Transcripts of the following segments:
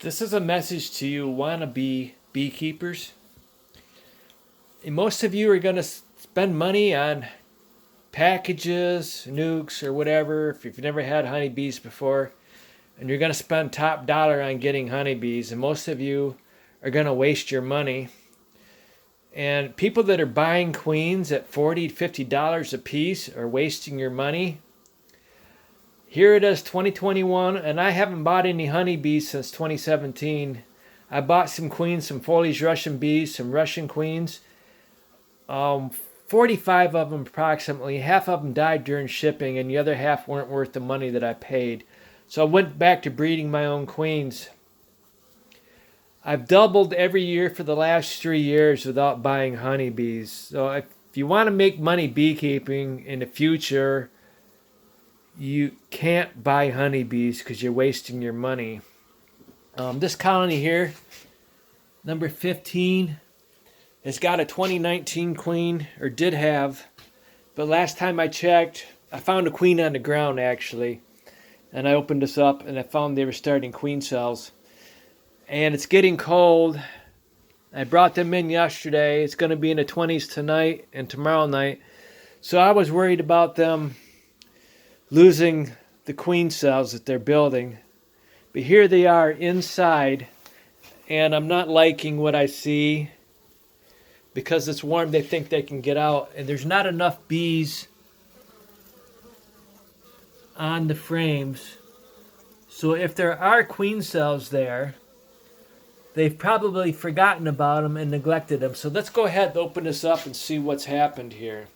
This is a message to you wannabe beekeepers. And most of you are going to spend money on packages, nukes, or whatever if you've never had honeybees before. And you're going to spend top dollar on getting honeybees. And most of you are going to waste your money. And people that are buying queens at $40, $50 a piece are wasting your money. Here it is, 2021, and I haven't bought any honeybees since 2017. I bought some queens, some foliage Russian bees, some Russian queens. 45 of them approximately. Half of them died during shipping, and the other half weren't worth the money that I paid. So I went back to breeding my own queens. I've doubled every year for the last 3 years without buying honeybees. So if you want to make money beekeeping in the future, you can't buy honeybees because you're wasting your money. This colony here, number 15, has got a 2019 queen, or did have. But last time I checked, I found a queen on the ground actually. And I opened this up and I found they were starting queen cells. And it's getting cold. I brought them in yesterday. It's going to be in the 20s tonight and tomorrow night. So I was worried about them losing the queen cells that they're building. But here they are inside, and I'm not liking what I see. Because it's warm, they think they can get out, and there's not enough bees on the frames. So if there are queen cells there, they've probably forgotten about them and neglected them. So let's go ahead and open this up and see what's happened here.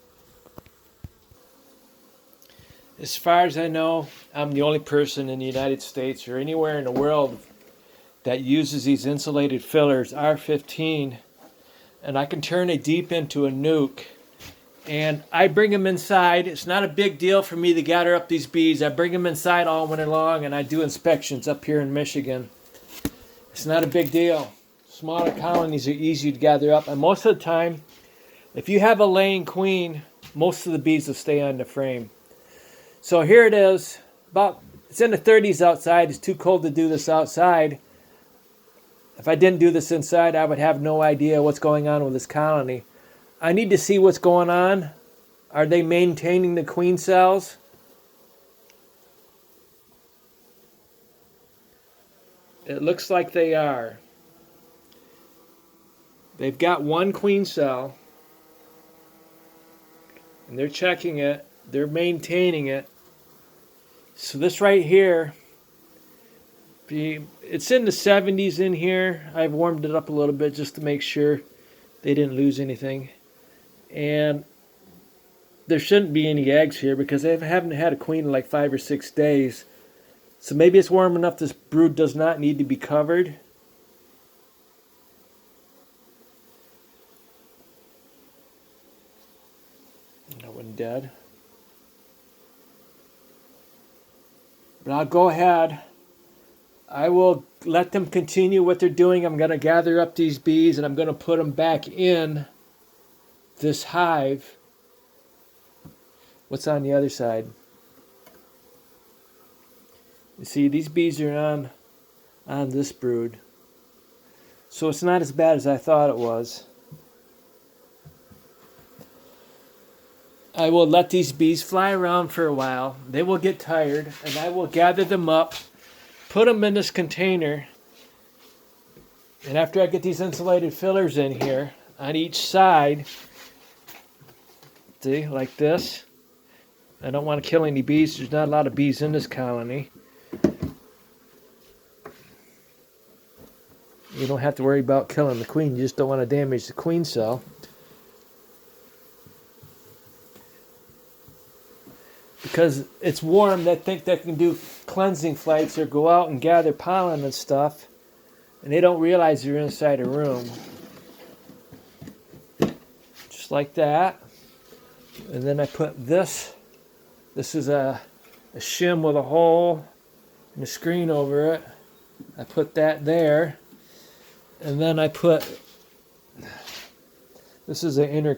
As far as I know, I'm the only person in the United States or anywhere in the world that uses these insulated fillers, R15, and I can turn a deep into a nuke. And I bring them inside. It's not a big deal for me to gather up these bees. I bring them inside all winter long, and I do inspections up here in Michigan. It's not a big deal. Smaller colonies are easy to gather up, and most of the time, if you have a laying queen, most of the bees will stay on the frame. So here it is. It's in the 30s outside. It's too cold to do this outside. If I didn't do this inside, I would have no idea what's going on with this colony. I need to see what's going on. Are they maintaining the queen cells? It looks like they are. They've got one queen cell, and they're checking it. They're maintaining it. So this right here, it's in the 70s in here. I've warmed it up a little bit just to make sure they didn't lose anything. And there shouldn't be any eggs here because they haven't had a queen in like 5 or 6 days. So maybe it's warm enough this brood does not need to be covered. That one dead. But I'll go ahead. I will let them continue what they're doing. I'm going to gather up these bees and I'm going to put them back in this hive. What's on the other side? You see, these bees are on this brood. So it's not as bad as I thought it was. I will let these bees fly around for a while. They will get tired, and I will gather them up, put them in this container, and after I get these insulated fillers in here on each side, see, like this. I don't want to kill any bees. There's not a lot of bees in this colony. You don't have to worry about killing the queen. You just don't want to damage the queen cell. Because it's warm, they think they can do cleansing flights or go out and gather pollen and stuff. And they don't realize they're inside a room. Just like that. And then I put this. This is a shim with a hole and a screen over it. I put that there. And then I put, this is an inner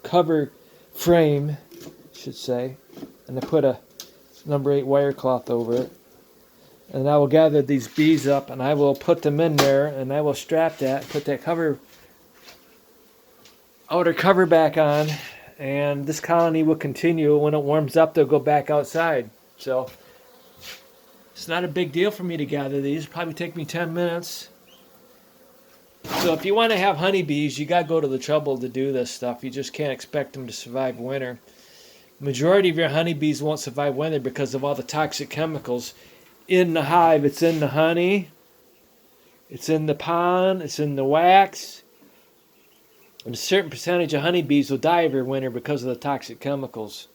cover frame, I should say. And I put a number 8 wire cloth over it. And I will gather these bees up and I will put them in there and I will strap that, put that outer cover back on, and this colony will continue. When it warms up, they'll go back outside. So it's not a big deal for me to gather these. It'll probably take me 10 minutes. So if you want to have honeybees, you got to go to the trouble to do this stuff. You just can't expect them to survive winter. Majority of your honeybees won't survive winter because of all the toxic chemicals in the hive. It's in the honey, it's in the pollen, it's in the wax. And a certain percentage of honeybees will die every winter because of the toxic chemicals.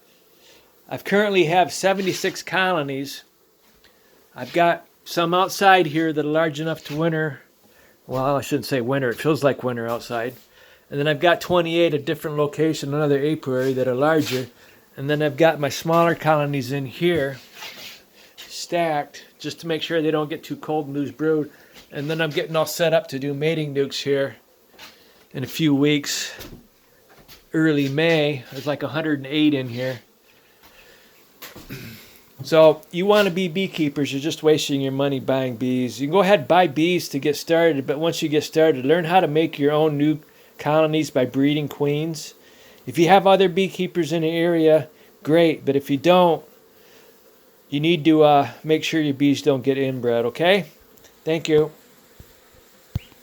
I currently have 76 colonies. I've got some outside here that are large enough to winter. Well, I shouldn't say winter. It feels like winter outside. And then I've got 28 at different locations, another apiary that are larger. And then I've got my smaller colonies in here, stacked, just to make sure they don't get too cold and lose brood. And then I'm getting all set up to do mating nukes here in a few weeks. Early May. There's like 108 in here. So you want to be beekeepers, you're just wasting your money buying bees. You can go ahead and buy bees to get started, but once you get started, learn how to make your own new colonies by breeding queens. If you have other beekeepers in the area, great, but if you don't, you need to make sure your bees don't get inbred, okay? Thank you.